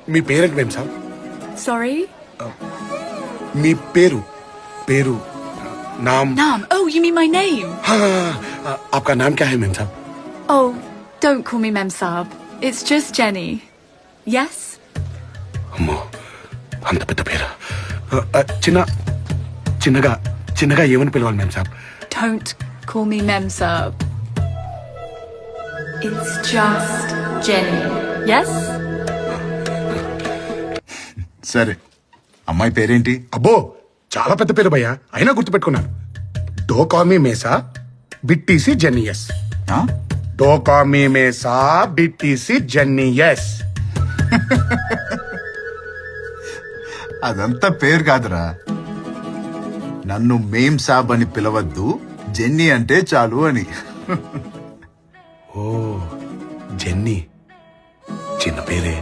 మీ parent మేం సాబ్ Sorry? మీ పేరు పేరు नाम Naam. Oh, you mean my name? हाँ आपका नाम क्या है मेम साहब Oh, don't call me Mem Saab. It's just Jenny. Yes? అమ్మో అంత పెద్ద పేరు చిన్న చిన్నగా చిన్నగా ఏమని పిలవాలి మేం సాబ్ Don't call me Mem Saab. It's just Jenny. Yes? సరే అమ్మాయి పేరేంటి? అబ్బో చాలా పెద్ద పేరు భయ్యా అయినా గుర్తుపెట్టుకున్నాను డో కామీ మేసా బిట్టిసి జెన్నియస్ ఆ? డో కామీ మేసా బిట్టిసి జెన్నియస్ అదంతా పేరు కాదురా. నన్ను మేం సాబ్ అని పిలవద్దు, జెన్నీ అంటే చాలు అని. ఓ జెన్నీ చిన్న పేరే